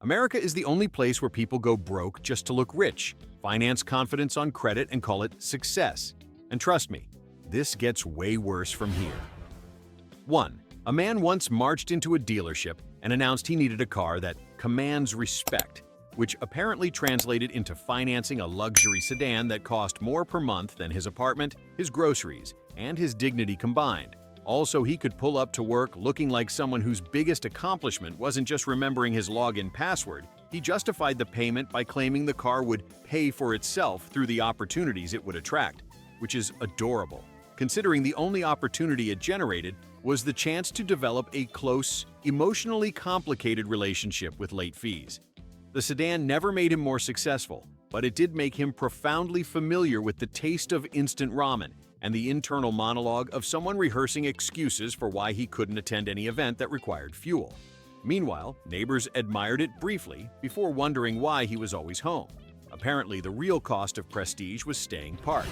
America is the only place where people go broke just to look rich, finance confidence on credit, and call it success. And trust me, this gets way worse from here. 1. A man once marched into a dealership and announced he needed a car that commands respect, which apparently translated into financing a luxury sedan that cost more per month than his apartment, his groceries, and his dignity combined. Also, he could pull up to work looking like someone whose biggest accomplishment wasn't just remembering his login password. He justified the payment by claiming the car would pay for itself through the opportunities it would attract, which is adorable, considering the only opportunity it generated was the chance to develop a close, emotionally complicated relationship with late fees. The sedan never made him more successful, but it did make him profoundly familiar with the taste of instant ramen and the internal monologue of someone rehearsing excuses for why he couldn't attend any event that required fuel. Meanwhile, neighbors admired it briefly before wondering why he was always home. Apparently, the real cost of prestige was staying parked.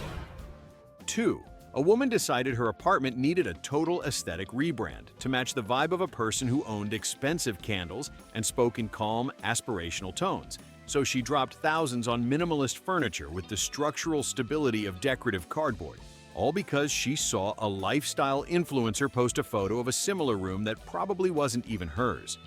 2. A woman decided her apartment needed a total aesthetic rebrand to match the vibe of a person who owned expensive candles and spoke in calm, aspirational tones. So she dropped thousands on minimalist furniture with the structural stability of decorative cardboard, all because she saw a lifestyle influencer post a photo of a similar room that probably wasn't even hers.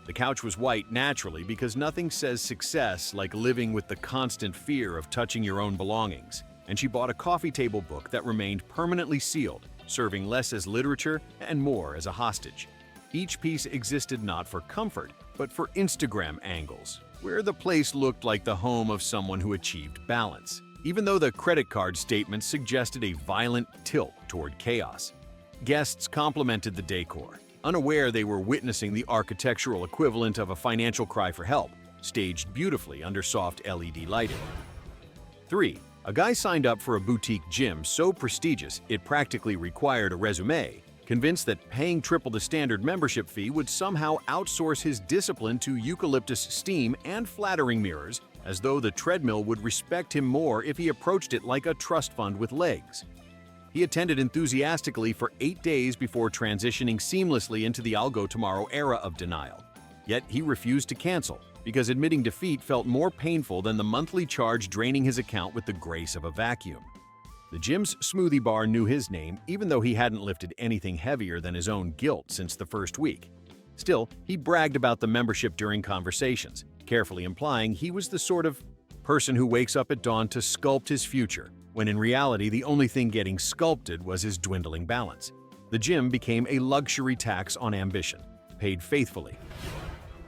The couch was white naturally because nothing says success like living with the constant fear of touching your own belongings. And she bought a coffee table book that remained permanently sealed, serving less as literature and more as a hostage. Each piece existed not for comfort, but for Instagram angles, where the place looked like the home of someone who achieved balance, even though the credit card statement suggested a violent tilt toward chaos. Guests complimented the decor, unaware they were witnessing the architectural equivalent of a financial cry for help, staged beautifully under soft LED lighting. 3. A guy signed up for a boutique gym so prestigious it practically required a resume, convinced that paying triple the standard membership fee would somehow outsource his discipline to eucalyptus steam and flattering mirrors, as though the treadmill would respect him more if he approached it like a trust fund with legs. He attended enthusiastically for 8 days before transitioning seamlessly into the "I'll go tomorrow" era of denial. Yet he refused to cancel, because admitting defeat felt more painful than the monthly charge draining his account with the grace of a vacuum. The gym's smoothie bar knew his name, even though he hadn't lifted anything heavier than his own guilt since the first week. Still, he bragged about the membership during conversations, carefully implying he was the sort of person who wakes up at dawn to sculpt his future, when in reality the only thing getting sculpted was his dwindling balance. The gym became a luxury tax on ambition, paid faithfully.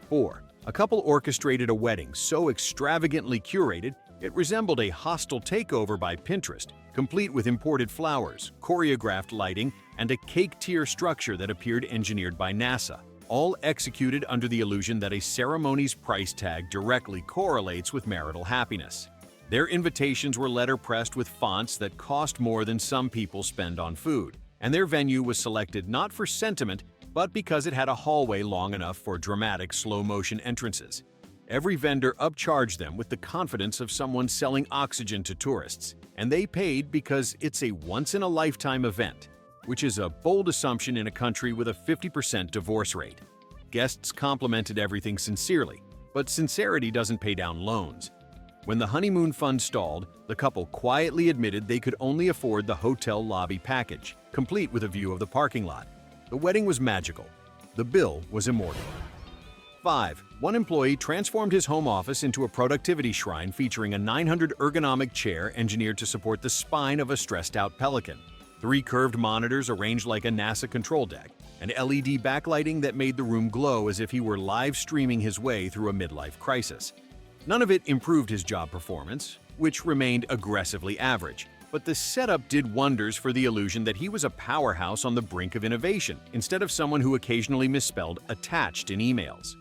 4. A couple orchestrated a wedding so extravagantly curated it resembled a hostile takeover by Pinterest, complete with imported flowers, choreographed lighting, and a cake-tier structure that appeared engineered by NASA, all executed under the illusion that a ceremony's price tag directly correlates with marital happiness. Their invitations were letterpressed with fonts that cost more than some people spend on food, and their venue was selected not for sentiment, but because it had a hallway long enough for dramatic slow-motion entrances. Every vendor upcharged them with the confidence of someone selling oxygen to tourists, and they paid because it's a once-in-a-lifetime event, which is a bold assumption in a country with a 50% divorce rate. Guests complimented everything sincerely, but sincerity doesn't pay down loans. When the honeymoon fund stalled, the couple quietly admitted they could only afford the hotel lobby package, complete with a view of the parking lot. The wedding was magical. The bill was immortal. 5. One employee transformed his home office into a productivity shrine featuring a 900 ergonomic chair engineered to support the spine of a stressed-out pelican, 3 curved monitors arranged like a NASA control deck, and LED backlighting that made the room glow as if he were live streaming his way through a midlife crisis. None of it improved his job performance, which remained aggressively average. But the setup did wonders for the illusion that he was a powerhouse on the brink of innovation, instead of someone who occasionally misspelled "attached" in emails.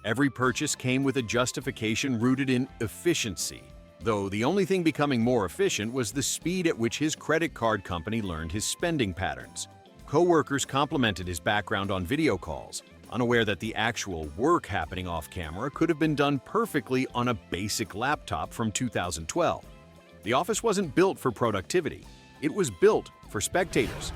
Every purchase came with a justification rooted in efficiency, though the only thing becoming more efficient was the speed at which his credit card company learned his spending patterns. Co-workers complimented his background on video calls, unaware that the actual work happening off-camera could have been done perfectly on a basic laptop from 2012. The office wasn't built for productivity. It was built for spectators.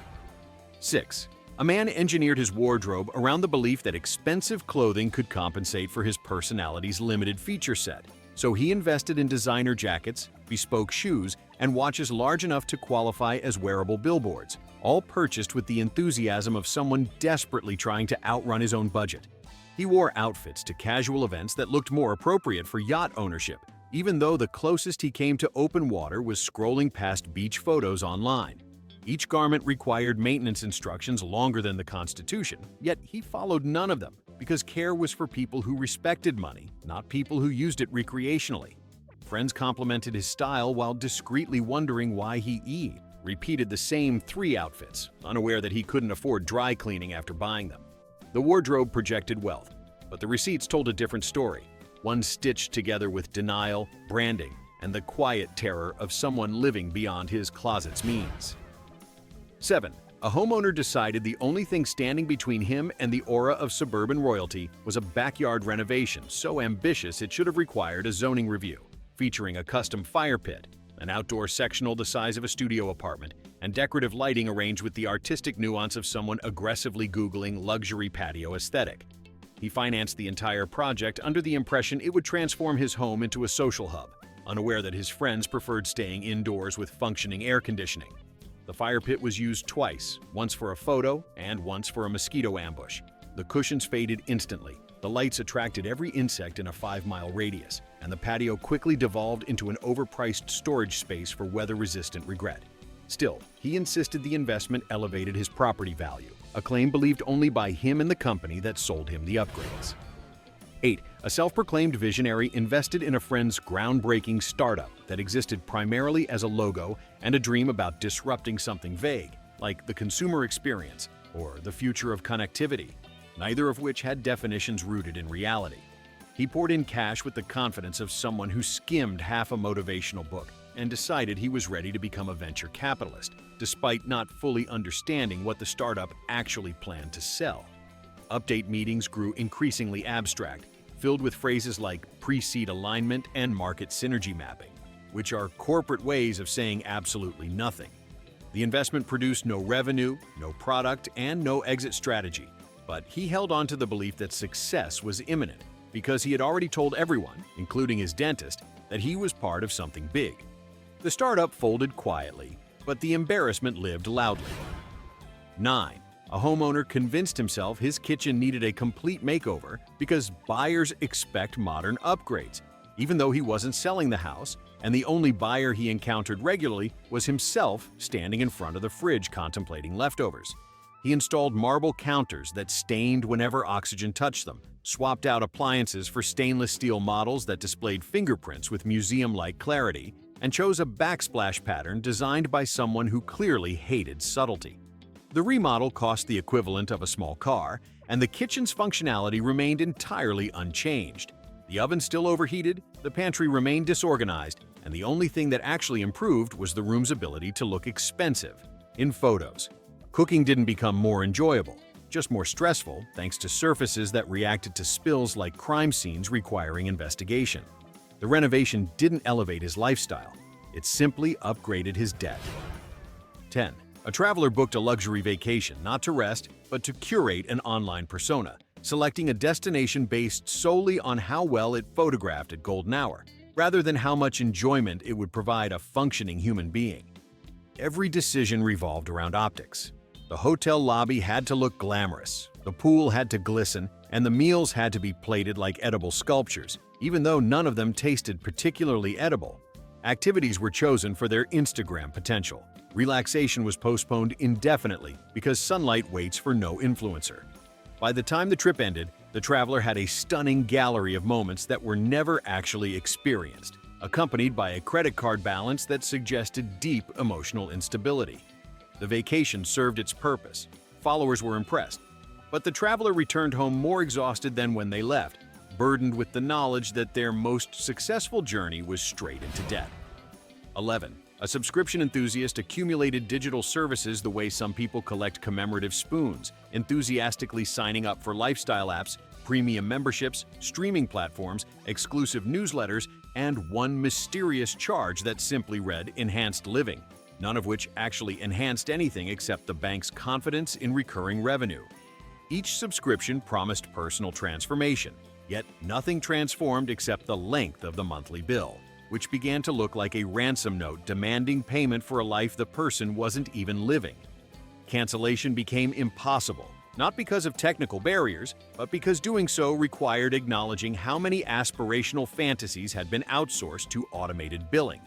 6. A man engineered his wardrobe around the belief that expensive clothing could compensate for his personality's limited feature set. So he invested in designer jackets, bespoke shoes, and watches large enough to qualify as wearable billboards, all purchased with the enthusiasm of someone desperately trying to outrun his own budget. He wore outfits to casual events that looked more appropriate for yacht ownership, even though the closest he came to open water was scrolling past beach photos online. Each garment required maintenance instructions longer than the Constitution, yet he followed none of them because care was for people who respected money, not people who used it recreationally. Friends complimented his style while discreetly wondering why he repeated the same 3 outfits, unaware that he couldn't afford dry cleaning after buying them. The wardrobe projected wealth, but the receipts told a different story, one stitched together with denial, branding, and the quiet terror of someone living beyond his closet's means. 7. A homeowner decided the only thing standing between him and the aura of suburban royalty was a backyard renovation so ambitious it should have required a zoning review, featuring a custom fire pit, an outdoor sectional the size of a studio apartment, and decorative lighting arranged with the artistic nuance of someone aggressively Googling luxury patio aesthetic. He financed the entire project under the impression it would transform his home into a social hub, unaware that his friends preferred staying indoors with functioning air conditioning. The fire pit was used twice, once for a photo and once for a mosquito ambush. The cushions faded instantly, the lights attracted every insect in a 5-mile radius, and the patio quickly devolved into an overpriced storage space for weather-resistant regret. Still, he insisted the investment elevated his property value, a claim believed only by him and the company that sold him the upgrades. 8. A self-proclaimed visionary invested in a friend's groundbreaking startup that existed primarily as a logo and a dream about disrupting something vague, like the consumer experience or the future of connectivity, neither of which had definitions rooted in reality. He poured in cash with the confidence of someone who skimmed half a motivational book and decided he was ready to become a venture capitalist, despite not fully understanding what the startup actually planned to sell. Update meetings grew increasingly abstract, filled with phrases like pre-seed alignment and market synergy mapping, which are corporate ways of saying absolutely nothing. The investment produced no revenue, no product, and no exit strategy, but he held on to the belief that success was imminent because he had already told everyone, including his dentist, that he was part of something big. The startup folded quietly, but the embarrassment lived loudly. 9. A homeowner convinced himself his kitchen needed a complete makeover because buyers expect modern upgrades, even though he wasn't selling the house, and the only buyer he encountered regularly was himself standing in front of the fridge contemplating leftovers. He installed marble counters that stained whenever oxygen touched them, swapped out appliances for stainless steel models that displayed fingerprints with museum-like clarity, and chose a backsplash pattern designed by someone who clearly hated subtlety. The remodel cost the equivalent of a small car, and the kitchen's functionality remained entirely unchanged. The oven still overheated, the pantry remained disorganized, and the only thing that actually improved was the room's ability to look expensive. In photos, cooking didn't become more enjoyable, just more stressful thanks to surfaces that reacted to spills like crime scenes requiring investigation. The renovation didn't elevate his lifestyle, it simply upgraded his debt. 10. A traveler booked a luxury vacation not to rest, but to curate an online persona, selecting a destination based solely on how well it photographed at golden hour, rather than how much enjoyment it would provide a functioning human being. Every decision revolved around optics. The hotel lobby had to look glamorous, the pool had to glisten, and the meals had to be plated like edible sculptures, even though none of them tasted particularly edible. Activities were chosen for their Instagram potential. Relaxation was postponed indefinitely because sunlight waits for no influencer. By the time the trip ended, the traveler had a stunning gallery of moments that were never actually experienced, accompanied by a credit card balance that suggested deep emotional instability. The vacation served its purpose. Followers were impressed, but the traveler returned home more exhausted than when they left, burdened with the knowledge that their most successful journey was straight into debt. 11. A subscription enthusiast accumulated digital services the way some people collect commemorative spoons, enthusiastically signing up for lifestyle apps, premium memberships, streaming platforms, exclusive newsletters, and one mysterious charge that simply read "enhanced living." none of which actually enhanced anything except the bank's confidence in recurring revenue. Each subscription promised personal transformation, yet nothing transformed except the length of the monthly bill, which began to look like a ransom note demanding payment for a life the person wasn't even living. Cancellation became impossible, not because of technical barriers, but because doing so required acknowledging how many aspirational fantasies had been outsourced to automated billing.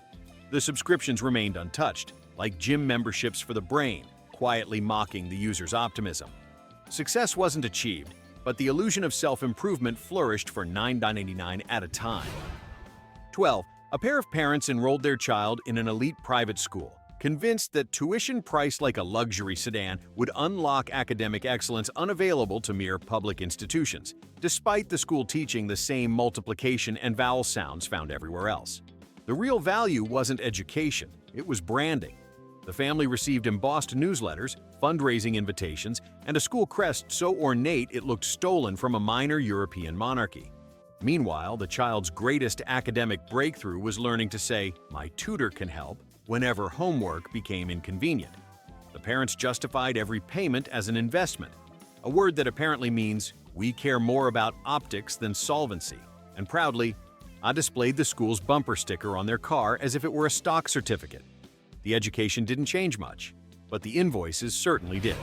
The subscriptions remained untouched, like gym memberships for the brain, quietly mocking the user's optimism. Success wasn't achieved, but the illusion of self-improvement flourished for $9.99 at a time. 12. A pair of parents enrolled their child in an elite private school, convinced that tuition priced like a luxury sedan would unlock academic excellence unavailable to mere public institutions, despite the school teaching the same multiplication and vowel sounds found everywhere else. The real value wasn't education, it was branding. The family received embossed newsletters, fundraising invitations, and a school crest so ornate it looked stolen from a minor European monarchy. Meanwhile, the child's greatest academic breakthrough was learning to say, "My tutor can help," whenever homework became inconvenient. The parents justified every payment as an investment, a word that apparently means we care more about optics than solvency, and proudly, I displayed the school's bumper sticker on their car as if it were a stock certificate. The education didn't change much, but the invoices certainly did.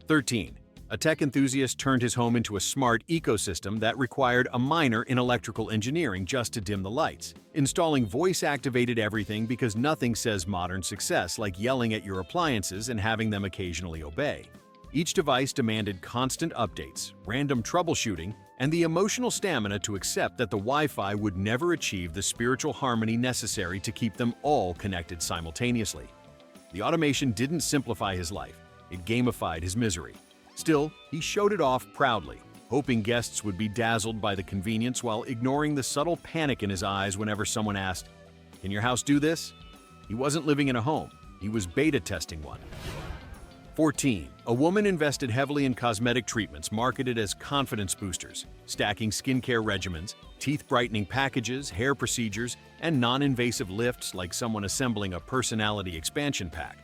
13. A tech enthusiast turned his home into a smart ecosystem that required a minor in electrical engineering just to dim the lights, installing voice-activated everything because nothing says modern success like yelling at your appliances and having them occasionally obey. Each device demanded constant updates, random troubleshooting, and the emotional stamina to accept that the Wi-Fi would never achieve the spiritual harmony necessary to keep them all connected simultaneously. The automation didn't simplify his life, it gamified his misery. Still, he showed it off proudly, hoping guests would be dazzled by the convenience while ignoring the subtle panic in his eyes whenever someone asked, "Can your house do this?" He wasn't living in a home, he was beta testing one. 14. A woman invested heavily in cosmetic treatments marketed as confidence boosters, stacking skincare regimens, teeth-brightening packages, hair procedures, and non-invasive lifts like someone assembling a personality expansion pack.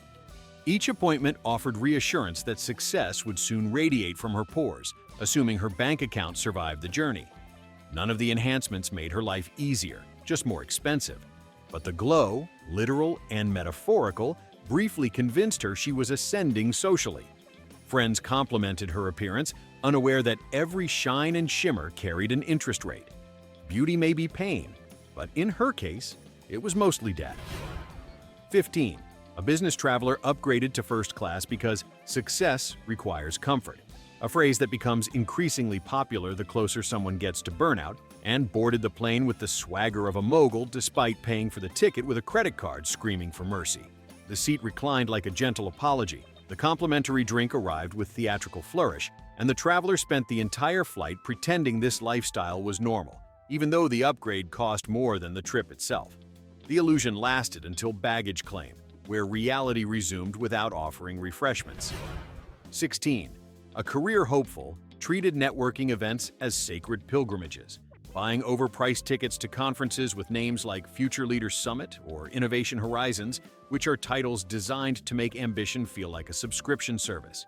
Each appointment offered reassurance that success would soon radiate from her pores, assuming her bank account survived the journey. None of the enhancements made her life easier, just more expensive. But the glow, literal and metaphorical, briefly convinced her she was ascending socially. Friends complimented her appearance, unaware that every shine and shimmer carried an interest rate. Beauty may be pain, but in her case, it was mostly debt. 15. A business traveler upgraded to first class because success requires comfort, a phrase that becomes increasingly popular the closer someone gets to burnout, and boarded the plane with the swagger of a mogul despite paying for the ticket with a credit card screaming for mercy. The seat reclined like a gentle apology, the complimentary drink arrived with theatrical flourish, and the traveler spent the entire flight pretending this lifestyle was normal, even though the upgrade cost more than the trip itself. The illusion lasted until baggage claim, where reality resumed without offering refreshments. 16. A career hopeful treated networking events as sacred pilgrimages, buying overpriced tickets to conferences with names like Future Leaders Summit or Innovation Horizons, which are titles designed to make ambition feel like a subscription service.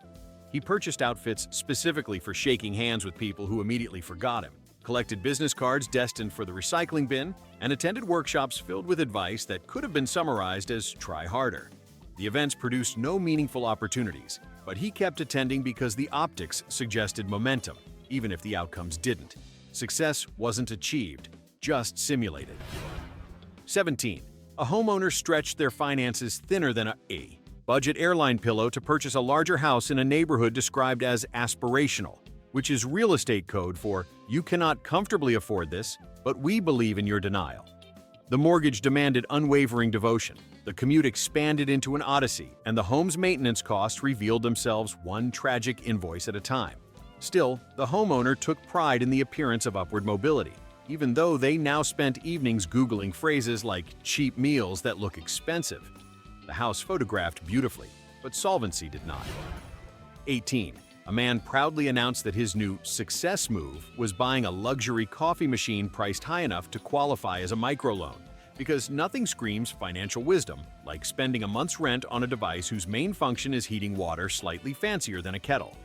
He purchased outfits specifically for shaking hands with people who immediately forgot him, collected business cards destined for the recycling bin, and attended workshops filled with advice that could have been summarized as "try harder." The events produced no meaningful opportunities, but he kept attending because the optics suggested momentum, even if the outcomes didn't. Success wasn't achieved, just simulated. 17. A homeowner stretched their finances thinner than a budget airline pillow to purchase a larger house in a neighborhood described as aspirational, which is real estate code for "you cannot comfortably afford this, but we believe in your denial." The mortgage demanded unwavering devotion, the commute expanded into an odyssey, and the home's maintenance costs revealed themselves one tragic invoice at a time. Still, the homeowner took pride in the appearance of upward mobility, even though they now spent evenings Googling phrases like "cheap meals that look expensive." The house photographed beautifully, but solvency did not. 18. A man proudly announced that his new success move was buying a luxury coffee machine priced high enough to qualify as a microloan, Because nothing screams financial wisdom like spending a month's rent on a device whose main function is heating water slightly fancier than a kettle.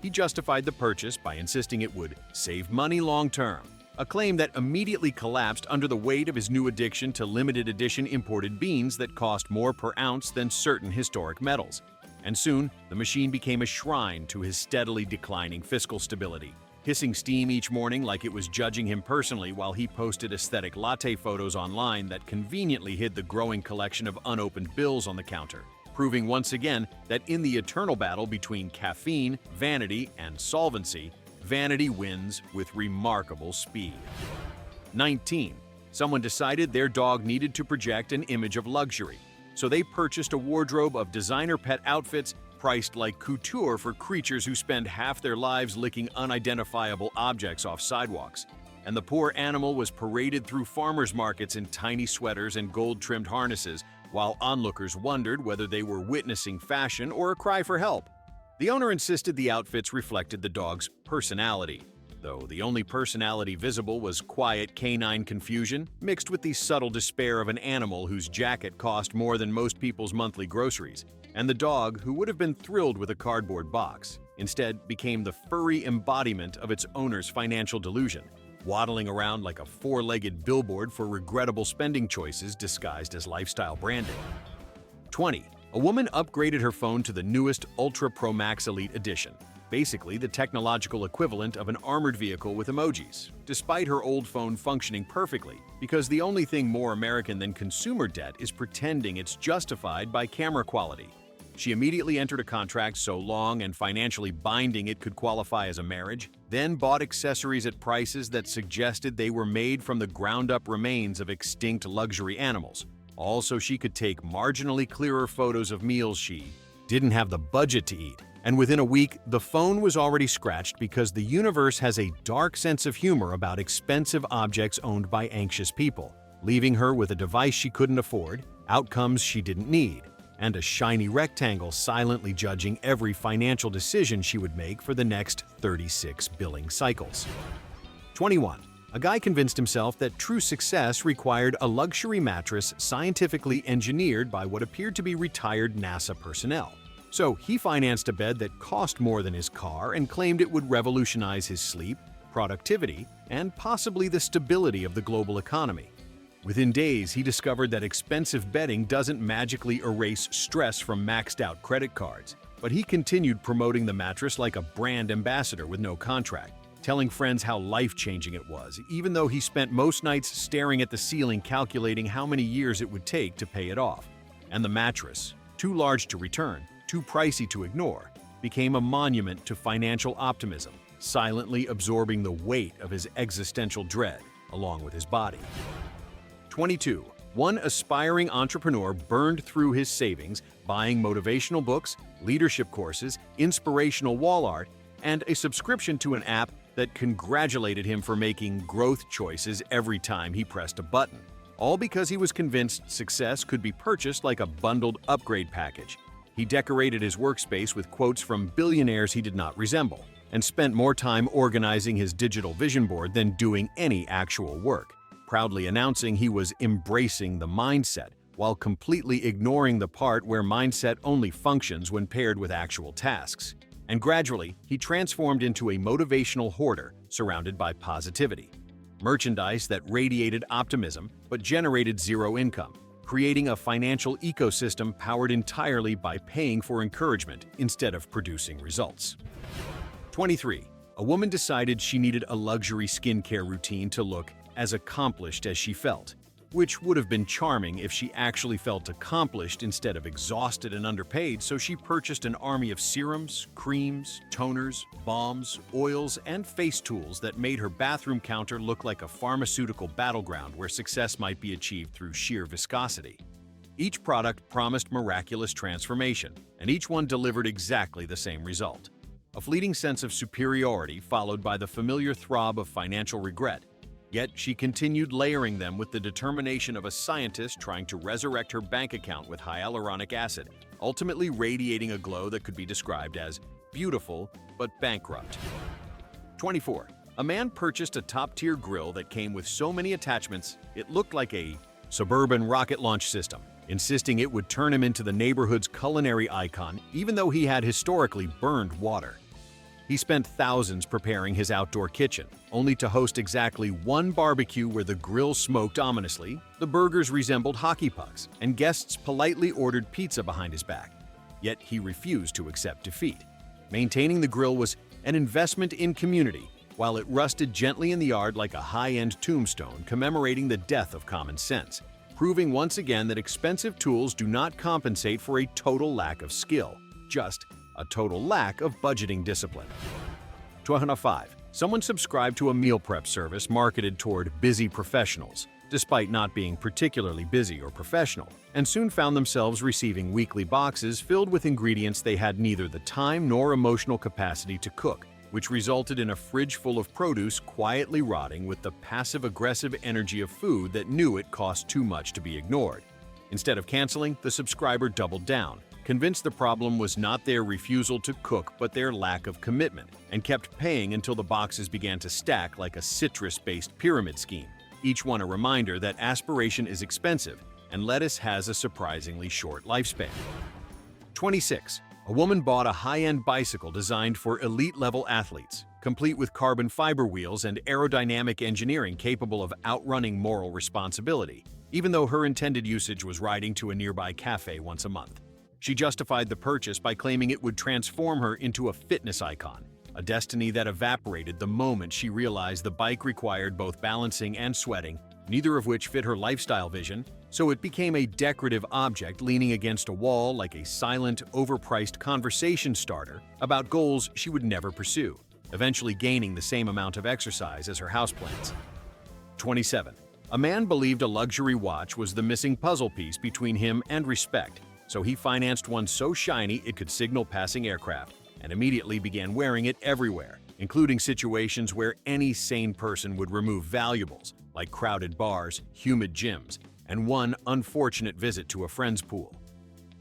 He justified the purchase by insisting it would save money long-term, a claim that immediately collapsed under the weight of his new addiction to limited edition imported beans that cost more per ounce than certain historic metals. And soon, the machine became a shrine to his steadily declining fiscal stability, hissing steam each morning like it was judging him personally while he posted aesthetic latte photos online that conveniently hid the growing collection of unopened bills on the counter, proving once again that in the eternal battle between caffeine, vanity, and solvency, vanity wins with remarkable speed. 19. Someone decided their dog needed to project an image of luxury, so they purchased a wardrobe of designer pet outfits priced like couture for creatures who spend half their lives licking unidentifiable objects off sidewalks. And the poor animal was paraded through farmers markets in tiny sweaters and gold-trimmed harnesses, while onlookers wondered whether they were witnessing fashion or a cry for help. The owner insisted the outfits reflected the dog's personality, though the only personality visible was quiet canine confusion mixed with the subtle despair of an animal whose jacket cost more than most people's monthly groceries, and the dog, who would have been thrilled with a cardboard box, instead became the furry embodiment of its owner's financial delusion, waddling around like a four-legged billboard for regrettable spending choices disguised as lifestyle branding. 20. A woman upgraded her phone to the newest Ultra Pro Max Elite Edition, basically the technological equivalent of an armored vehicle with emojis, despite her old phone functioning perfectly, because the only thing more American than consumer debt is pretending it's justified by camera quality. She immediately entered a contract so long and financially binding it could qualify as a marriage, then bought accessories at prices that suggested they were made from the ground-up remains of extinct luxury animals, all so she could take marginally clearer photos of meals she didn't have the budget to eat. And within a week, the phone was already scratched because the universe has a dark sense of humor about expensive objects owned by anxious people, leaving her with a device she couldn't afford, outcomes she didn't need, and a shiny rectangle silently judging every financial decision she would make for the next 36 billing cycles. 21. A guy convinced himself that true success required a luxury mattress scientifically engineered by what appeared to be retired NASA personnel. So he financed a bed that cost more than his car and claimed it would revolutionize his sleep, productivity, and possibly the stability of the global economy. Within days, he discovered that expensive bedding doesn't magically erase stress from maxed-out credit cards, but he continued promoting the mattress like a brand ambassador with no contract, telling friends how life-changing it was, even though he spent most nights staring at the ceiling calculating how many years it would take to pay it off. And the mattress, too large to return, too pricey to ignore, became a monument to financial optimism, silently absorbing the weight of his existential dread along with his body. 22. One aspiring entrepreneur burned through his savings buying motivational books, leadership courses, inspirational wall art, and a subscription to an app that congratulated him for making growth choices every time he pressed a button, all because he was convinced success could be purchased like a bundled upgrade package. He decorated his workspace with quotes from billionaires he did not resemble, and spent more time organizing his digital vision board than doing any actual work, proudly announcing he was embracing the mindset, while completely ignoring the part where mindset only functions when paired with actual tasks. And gradually, he transformed into a motivational hoarder surrounded by positivity. Merchandise that radiated optimism but generated zero income, creating a financial ecosystem powered entirely by paying for encouragement instead of producing results. 23. A woman decided she needed a luxury skincare routine to look as accomplished as she felt, which would have been charming if she actually felt accomplished instead of exhausted and underpaid, so she purchased an army of serums, creams, toners, balms, oils, and face tools that made her bathroom counter look like a pharmaceutical battleground where success might be achieved through sheer viscosity. Each product promised miraculous transformation, and each one delivered exactly the same result. A fleeting sense of superiority followed by the familiar throb of financial regret. Yet she continued layering them with the determination of a scientist trying to resurrect her bank account with hyaluronic acid, ultimately radiating a glow that could be described as beautiful but bankrupt. 24. A man purchased a top-tier grill that came with so many attachments it looked like a suburban rocket launch system, insisting it would turn him into the neighborhood's culinary icon even though he had historically burned water. He spent thousands preparing his outdoor kitchen, only to host exactly one barbecue where the grill smoked ominously, the burgers resembled hockey pucks, and guests politely ordered pizza behind his back. Yet he refused to accept defeat. Maintaining the grill was an investment in community, while it rusted gently in the yard like a high-end tombstone commemorating the death of common sense, proving once again that expensive tools do not compensate for a total lack of skill, just a total lack of budgeting discipline. 205. Someone subscribed to a meal prep service marketed toward busy professionals, despite not being particularly busy or professional, and soon found themselves receiving weekly boxes filled with ingredients they had neither the time nor emotional capacity to cook, which resulted in a fridge full of produce quietly rotting with the passive-aggressive energy of food that knew it cost too much to be ignored. Instead of canceling, the subscriber doubled down, convinced the problem was not their refusal to cook but their lack of commitment, and kept paying until the boxes began to stack like a citrus-based pyramid scheme, each one a reminder that aspiration is expensive and lettuce has a surprisingly short lifespan. 26. A woman bought a high-end bicycle designed for elite-level athletes, complete with carbon fiber wheels and aerodynamic engineering capable of outrunning moral responsibility, even though her intended usage was riding to a nearby cafe once a month. She justified the purchase by claiming it would transform her into a fitness icon, a destiny that evaporated the moment she realized the bike required both balancing and sweating, neither of which fit her lifestyle vision, so it became a decorative object leaning against a wall like a silent, overpriced conversation starter about goals she would never pursue, eventually gaining the same amount of exercise as her houseplants. 27. A man believed a luxury watch was the missing puzzle piece between him and respect, so he financed one so shiny it could signal passing aircraft, and immediately began wearing it everywhere, including situations where any sane person would remove valuables, like crowded bars, humid gyms, and one unfortunate visit to a friend's pool.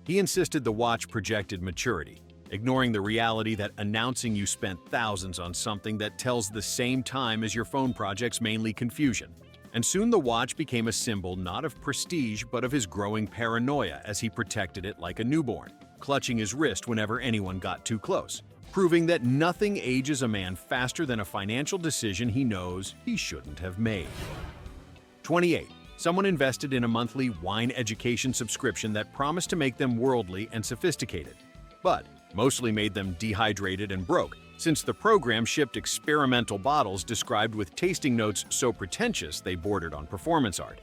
He insisted the watch projected maturity, ignoring the reality that announcing you spent thousands on something that tells the same time as your phone project's mainly confusion. And soon the watch became a symbol not of prestige but of his growing paranoia as he protected it like a newborn, clutching his wrist whenever anyone got too close, proving that nothing ages a man faster than a financial decision he knows he shouldn't have made. 28. Someone invested in a monthly wine education subscription that promised to make them worldly and sophisticated, but mostly made them dehydrated and broke, since the program shipped experimental bottles described with tasting notes so pretentious they bordered on performance art.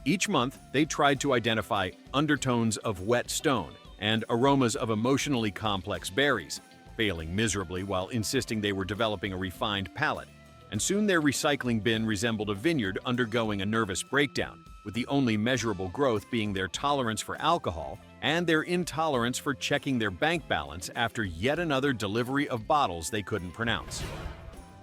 Each month, they tried to identify undertones of wet stone and aromas of emotionally complex berries, failing miserably while insisting they were developing a refined palate. And soon their recycling bin resembled a vineyard undergoing a nervous breakdown, with the only measurable growth being their tolerance for alcohol and their intolerance for checking their bank balance after yet another delivery of bottles they couldn't pronounce.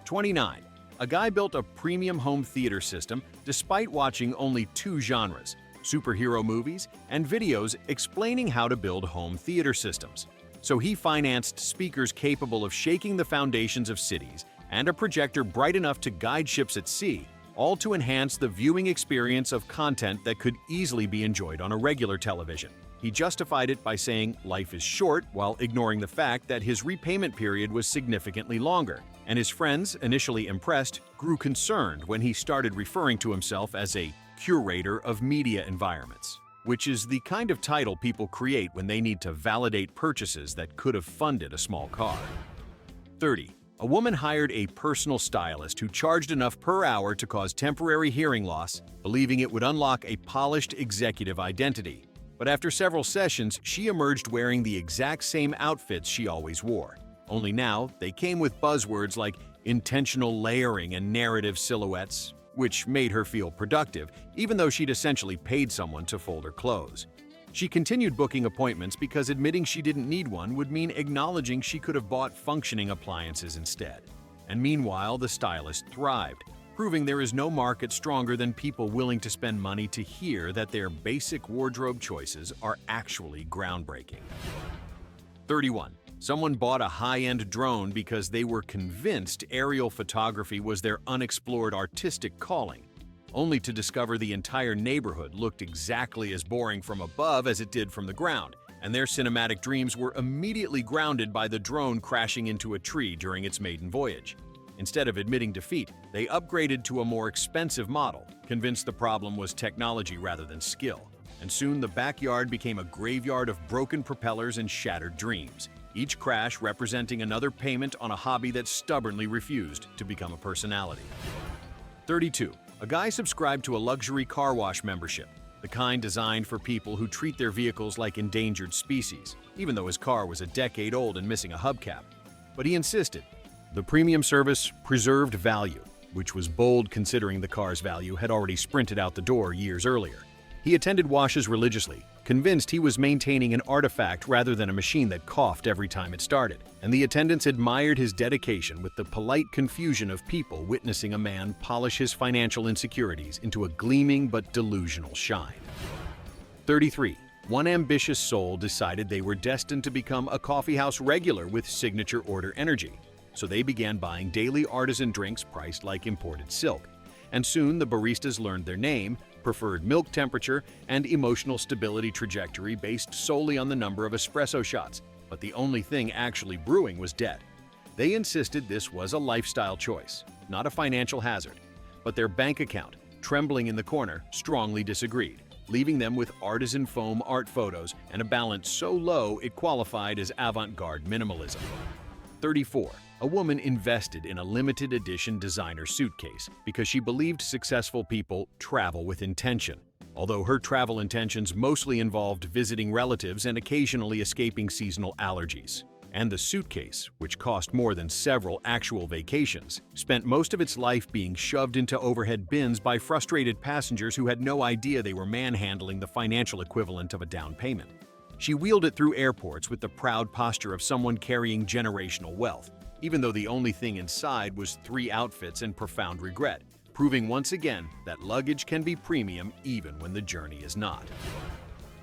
29. A guy built a premium home theater system despite watching only two genres, superhero movies and videos explaining how to build home theater systems. So he financed speakers capable of shaking the foundations of cities and a projector bright enough to guide ships at sea, all to enhance the viewing experience of content that could easily be enjoyed on a regular television. He justified it by saying life is short while ignoring the fact that his repayment period was significantly longer, and his friends, initially impressed, grew concerned when he started referring to himself as a curator of media environments, which is the kind of title people create when they need to validate purchases that could have funded a small car. 30. A woman hired a personal stylist who charged enough per hour to cause temporary hearing loss, believing it would unlock a polished executive identity. But after several sessions, she emerged wearing the exact same outfits she always wore. Only now, they came with buzzwords like intentional layering and narrative silhouettes, which made her feel productive, even though she'd essentially paid someone to fold her clothes. She continued booking appointments because admitting she didn't need one would mean acknowledging she could have bought functioning appliances instead. And meanwhile, the stylist thrived, proving there is no market stronger than people willing to spend money to hear that their basic wardrobe choices are actually groundbreaking. 31. Someone bought a high-end drone because they were convinced aerial photography was their unexplored artistic calling. only to discover the entire neighborhood looked exactly as boring from above as it did from the ground, and their cinematic dreams were immediately grounded by the drone crashing into a tree during its maiden voyage. Instead of admitting defeat, they upgraded to a more expensive model, convinced the problem was technology rather than skill. And soon the backyard became a graveyard of broken propellers and shattered dreams, each crash representing another payment on a hobby that stubbornly refused to become a personality. 32. A guy subscribed to a luxury car wash membership, the kind designed for people who treat their vehicles like endangered species, even though his car was a decade old and missing a hubcap. But he insisted. The premium service preserved value, which was bold considering the car's value had already sprinted out the door years earlier. He attended washes religiously, convinced he was maintaining an artifact rather than a machine that coughed every time it started, and the attendants admired his dedication with the polite confusion of people witnessing a man polish his financial insecurities into a gleaming but delusional shine. 33. One ambitious soul decided they were destined to become a coffeehouse regular with signature order energy, so they began buying daily artisan drinks priced like imported silk. And soon the baristas learned their name, preferred milk temperature, and emotional stability trajectory based solely on the number of espresso shots, but the only thing actually brewing was debt. They insisted this was a lifestyle choice, not a financial hazard, but their bank account, trembling in the corner, strongly disagreed, leaving them with artisan foam art photos and a balance so low it qualified as avant-garde minimalism. 34. A woman invested in a limited edition designer suitcase because she believed successful people travel with intention. Although her travel intentions mostly involved visiting relatives and occasionally escaping seasonal allergies. And the suitcase, which cost more than several actual vacations, spent most of its life being shoved into overhead bins by frustrated passengers who had no idea they were manhandling the financial equivalent of a down payment. She wheeled it through airports with the proud posture of someone carrying generational wealth, even though the only thing inside was 3 outfits and profound regret, proving once again that luggage can be premium even when the journey is not.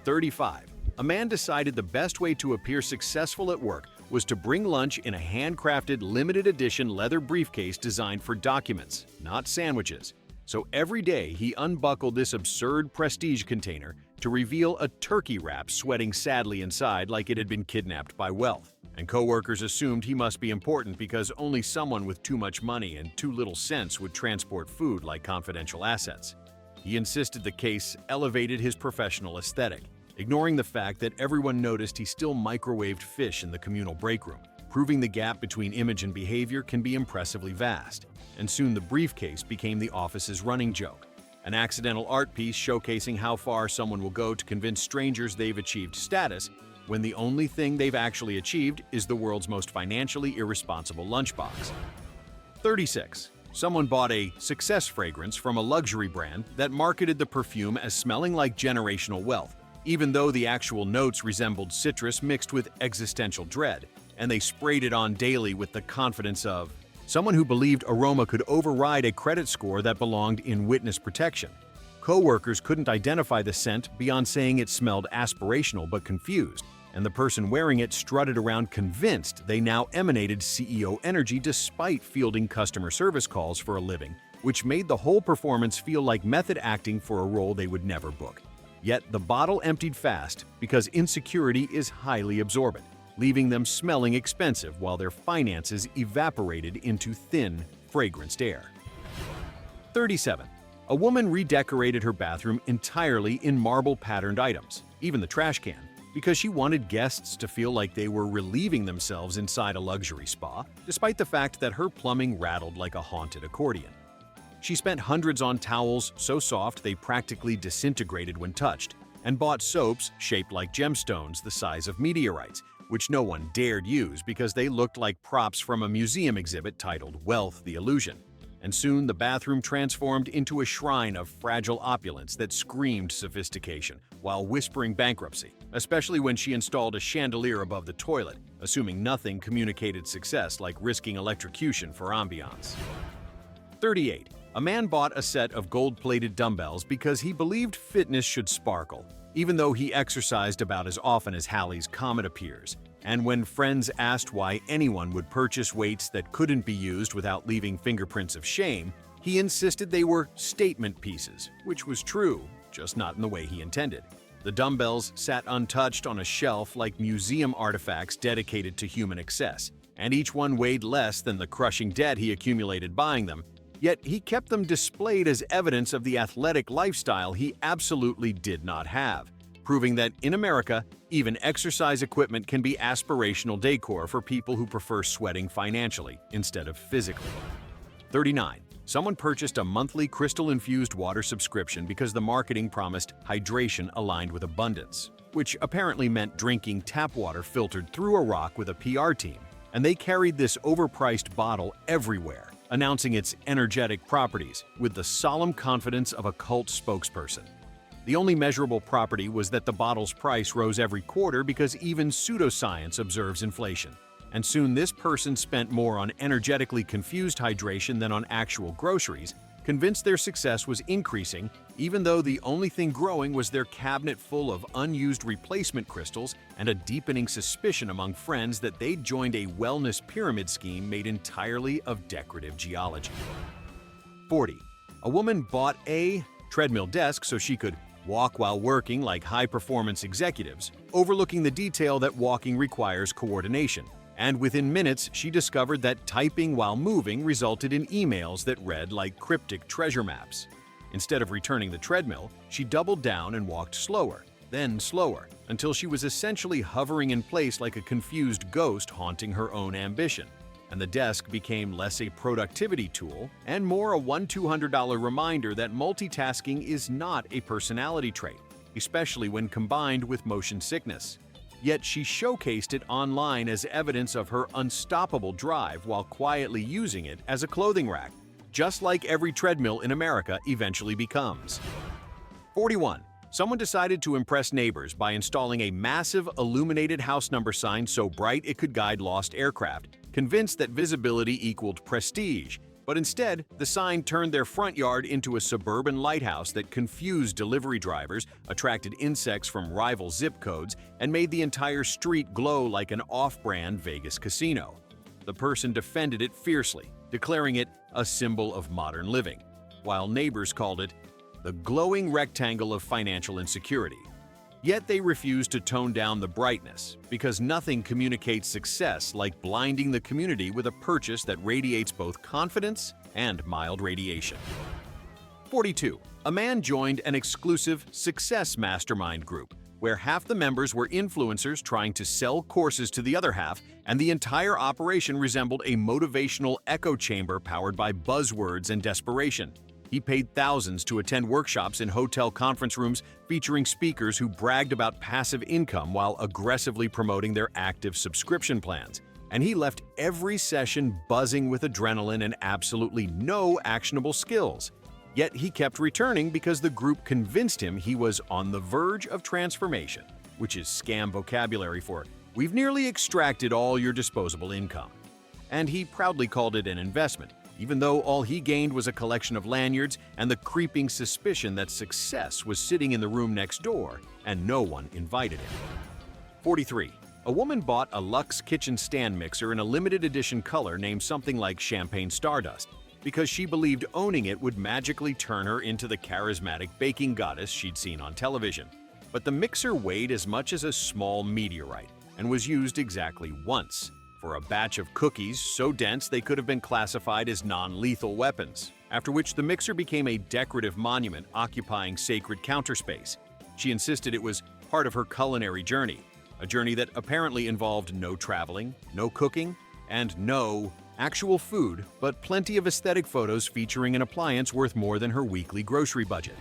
35. A man decided the best way to appear successful at work was to bring lunch in a handcrafted limited edition leather briefcase designed for documents, not sandwiches. So every day he unbuckled this absurd prestige container to reveal a turkey wrap sweating sadly inside like it had been kidnapped by wealth. And coworkers assumed he must be important because only someone with too much money and too little sense would transport food like confidential assets. He insisted the case elevated his professional aesthetic, ignoring the fact that everyone noticed he still microwaved fish in the communal break room, proving the gap between image and behavior can be impressively vast. And soon the briefcase became the office's running joke, an accidental art piece showcasing how far someone will go to convince strangers they've achieved status when the only thing they've actually achieved is the world's most financially irresponsible lunchbox. 36. Someone bought a success fragrance from a luxury brand that marketed the perfume as smelling like generational wealth, even though the actual notes resembled citrus mixed with existential dread, and they sprayed it on daily with the confidence of someone who believed aroma could override a credit score that belonged in witness protection. Co-workers couldn't identify the scent beyond saying it smelled aspirational but confused, and the person wearing it strutted around convinced they now emanated CEO energy despite fielding customer service calls for a living, which made the whole performance feel like method acting for a role they would never book. Yet the bottle emptied fast because insecurity is highly absorbent, leaving them smelling expensive while their finances evaporated into thin, fragranced air. 37. A woman redecorated her bathroom entirely in marble-patterned items, even the trash can, because she wanted guests to feel like they were relieving themselves inside a luxury spa, despite the fact that her plumbing rattled like a haunted accordion. She spent hundreds on towels so soft they practically disintegrated when touched, and bought soaps shaped like gemstones the size of meteorites, which no one dared use because they looked like props from a museum exhibit titled Wealth the Illusion. And soon the bathroom transformed into a shrine of fragile opulence that screamed sophistication while whispering bankruptcy, especially when she installed a chandelier above the toilet, assuming nothing communicated success like risking electrocution for ambiance. 38. A man bought a set of gold-plated dumbbells because he believed fitness should sparkle, even though he exercised about as often as Halley's Comet appears. And when friends asked why anyone would purchase weights that couldn't be used without leaving fingerprints of shame, He insisted they were statement pieces, which was true, just not in the way he intended. The dumbbells sat untouched on a shelf like museum artifacts dedicated to human excess, and each one weighed less than the crushing debt he accumulated buying them. Yet he kept them displayed as evidence of the athletic lifestyle he absolutely did not have, proving that in America, even exercise equipment can be aspirational decor for people who prefer sweating financially instead of physically. 39. Someone purchased a monthly crystal-infused water subscription because the marketing promised hydration aligned with abundance, which apparently meant drinking tap water filtered through a rock with a PR team. And they carried this overpriced bottle everywhere, announcing its energetic properties with the solemn confidence of a cult spokesperson. The only measurable property was that the bottle's price rose every quarter because even pseudoscience observes inflation. And soon this person spent more on energetically confused hydration than on actual groceries, convinced their success was increasing, even though the only thing growing was their cabinet full of unused replacement crystals and a deepening suspicion among friends that they'd joined a wellness pyramid scheme made entirely of decorative geology. 40. A woman bought a treadmill desk so she could walk while working like high-performance executives, overlooking the detail that walking requires coordination. And within minutes, she discovered that typing while moving resulted in emails that read like cryptic treasure maps. Instead of returning the treadmill, she doubled down and walked slower, then slower, until she was essentially hovering in place like a confused ghost haunting her own ambition. And the desk became less a productivity tool and more a $1,200 reminder that multitasking is not a personality trait, especially when combined with motion sickness. Yet she showcased it online as evidence of her unstoppable drive while quietly using it as a clothing rack, just like every treadmill in America eventually becomes. 41. Someone decided to impress neighbors by installing a massive illuminated house number sign so bright it could guide lost aircraft, convinced that visibility equaled prestige. But instead, the sign turned their front yard into a suburban lighthouse that confused delivery drivers, attracted insects from rival zip codes, and made the entire street glow like an off-brand Vegas casino. The person defended it fiercely, declaring it a symbol of modern living, while neighbors called it the glowing rectangle of financial insecurity. Yet they refused to tone down the brightness, because nothing communicates success like blinding the community with a purchase that radiates both confidence and mild radiation. 42. A man joined an exclusive success mastermind group, where half the members were influencers trying to sell courses to the other half, and the entire operation resembled a motivational echo chamber powered by buzzwords and desperation. He paid thousands to attend workshops in hotel conference rooms featuring speakers who bragged about passive income while aggressively promoting their active subscription plans. And he left every session buzzing with adrenaline and absolutely no actionable skills. Yet he kept returning because the group convinced him he was on the verge of transformation, which is scam vocabulary for "we've nearly extracted all your disposable income." And he proudly called it an investment, even though all he gained was a collection of lanyards and the creeping suspicion that success was sitting in the room next door and no one invited him. 43. A woman bought a Luxe kitchen stand mixer in a limited edition color named something like Champagne Stardust because she believed owning it would magically turn her into the charismatic baking goddess she'd seen on television. But the mixer weighed as much as a small meteorite and was used exactly once, for a batch of cookies so dense they could have been classified as non-lethal weapons, after which the mixer became a decorative monument occupying sacred counter space. She insisted it was part of her culinary journey, a journey that apparently involved no traveling, no cooking, and no actual food, but plenty of aesthetic photos featuring an appliance worth more than her weekly grocery budget.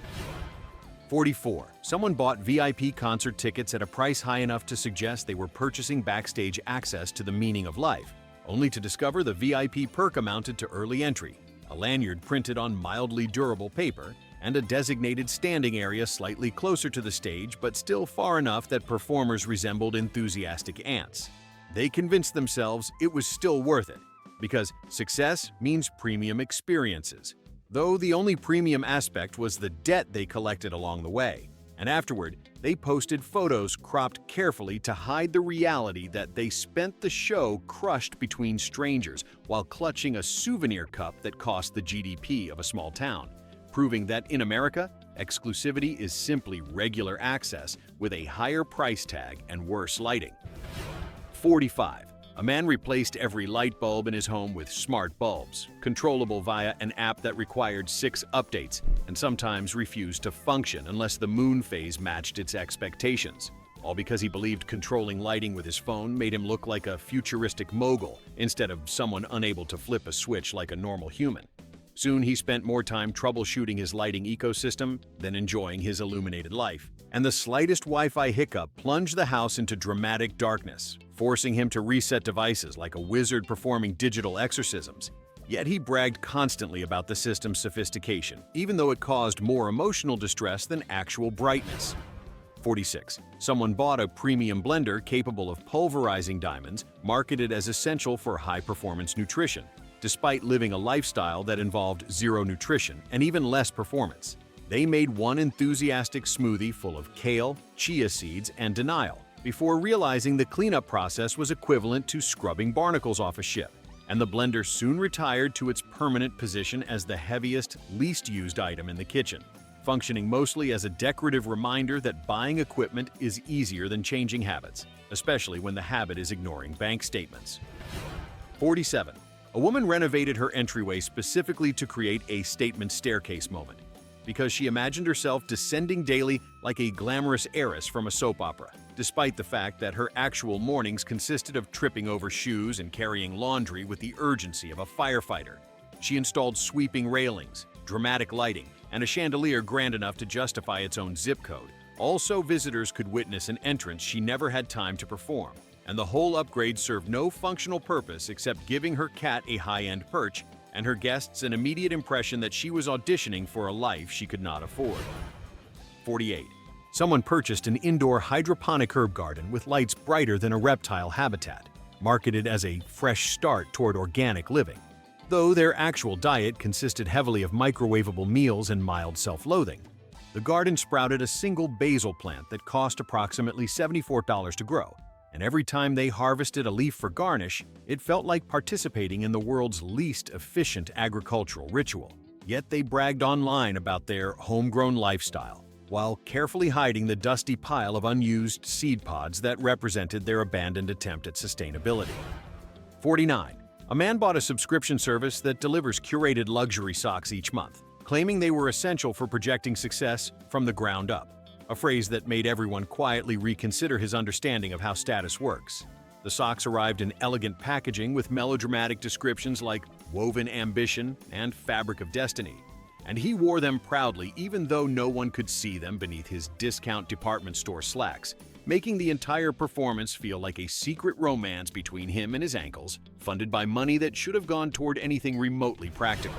44. Someone bought VIP concert tickets at a price high enough to suggest they were purchasing backstage access to the meaning of life, only to discover the VIP perk amounted to early entry, a lanyard printed on mildly durable paper, and a designated standing area slightly closer to the stage but still far enough that performers resembled enthusiastic ants. They convinced themselves it was still worth it, because success means premium experiences, though the only premium aspect was the debt they collected along the way. And afterward, they posted photos cropped carefully to hide the reality that they spent the show crushed between strangers while clutching a souvenir cup that cost the GDP of a small town, proving that in America, exclusivity is simply regular access with a higher price tag and worse lighting. 45. A man replaced every light bulb in his home with smart bulbs, controllable via an app that required 6 updates and sometimes refused to function unless the moon phase matched its expectations. All because he believed controlling lighting with his phone made him look like a futuristic mogul instead of someone unable to flip a switch like a normal human. Soon he spent more time troubleshooting his lighting ecosystem than enjoying his illuminated life. And the slightest Wi-Fi hiccup plunged the house into dramatic darkness, forcing him to reset devices like a wizard performing digital exorcisms. Yet he bragged constantly about the system's sophistication, even though it caused more emotional distress than actual brightness. 46. Someone bought a premium blender capable of pulverizing diamonds, marketed as essential for high-performance nutrition, despite living a lifestyle that involved zero nutrition and even less performance. They made one enthusiastic smoothie full of kale, chia seeds, and denial, before realizing the cleanup process was equivalent to scrubbing barnacles off a ship, and the blender soon retired to its permanent position as the heaviest, least used item in the kitchen, functioning mostly as a decorative reminder that buying equipment is easier than changing habits, especially when the habit is ignoring bank statements. 47. A woman renovated her entryway specifically to create a statement staircase moment, because she imagined herself descending daily like a glamorous heiress from a soap opera, despite the fact that her actual mornings consisted of tripping over shoes and carrying laundry with the urgency of a firefighter. She installed sweeping railings, dramatic lighting, and a chandelier grand enough to justify its own zip code. Also, visitors could witness an entrance she never had time to perform, and the whole upgrade served no functional purpose except giving her cat a high-end perch and her guests an immediate impression that she was auditioning for a life she could not afford. 48. Someone purchased an indoor hydroponic herb garden with lights brighter than a reptile habitat, marketed as a fresh start toward organic living, though their actual diet consisted heavily of microwavable meals and mild self-loathing. The garden sprouted a single basil plant that cost approximately $74 to grow, and every time they harvested a leaf for garnish, it felt like participating in the world's least efficient agricultural ritual. Yet they bragged online about their homegrown lifestyle, while carefully hiding the dusty pile of unused seed pods that represented their abandoned attempt at sustainability. 49. A man bought a subscription service that delivers curated luxury socks each month, claiming they were essential for projecting success from the ground up, a phrase that made everyone quietly reconsider his understanding of how status works. The socks arrived in elegant packaging with melodramatic descriptions like woven ambition and fabric of destiny, and he wore them proudly even though no one could see them beneath his discount department store slacks, making the entire performance feel like a secret romance between him and his ankles, funded by money that should have gone toward anything remotely practical.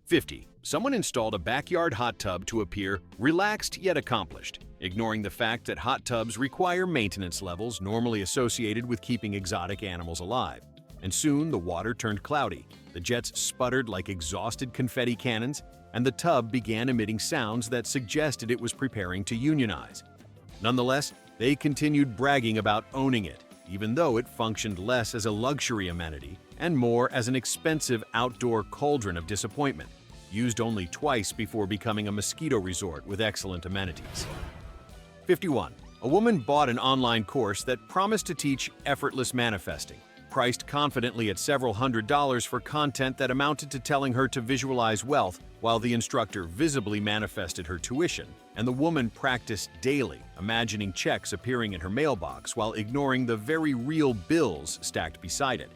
50. Someone installed a backyard hot tub to appear relaxed yet accomplished, ignoring the fact that hot tubs require maintenance levels normally associated with keeping exotic animals alive. And soon the water turned cloudy, the jets sputtered like exhausted confetti cannons, and the tub began emitting sounds that suggested it was preparing to unionize. Nonetheless, they continued bragging about owning it, even though it functioned less as a luxury amenity and more as an expensive outdoor cauldron of disappointment, used only twice before becoming a mosquito resort with excellent amenities. 51. A woman bought an online course that promised to teach effortless manifesting, priced confidently at several $100s for content that amounted to telling her to visualize wealth while the instructor visibly manifested her tuition, and the woman practiced daily, imagining checks appearing in her mailbox while ignoring the very real bills stacked beside it.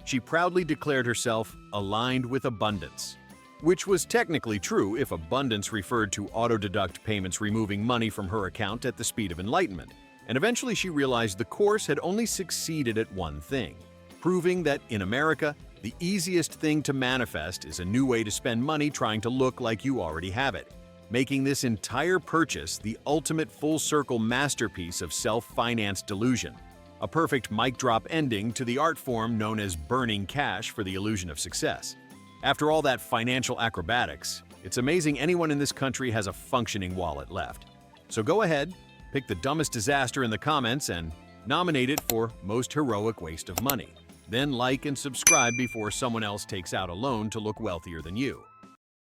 She proudly declared herself aligned with abundance, which was technically true if abundance referred to auto-deduct payments removing money from her account at the speed of enlightenment. And eventually she realized the course had only succeeded at one thing, proving that in America, the easiest thing to manifest is a new way to spend money trying to look like you already have it, making this entire purchase the ultimate full-circle masterpiece of self-financed delusion, a perfect mic-drop ending to the art form known as burning cash for the illusion of success. After all that financial acrobatics, it's amazing anyone in this country has a functioning wallet left. So go ahead, pick the dumbest disaster in the comments and nominate it for most heroic waste of money. Then like and subscribe before someone else takes out a loan to look wealthier than you.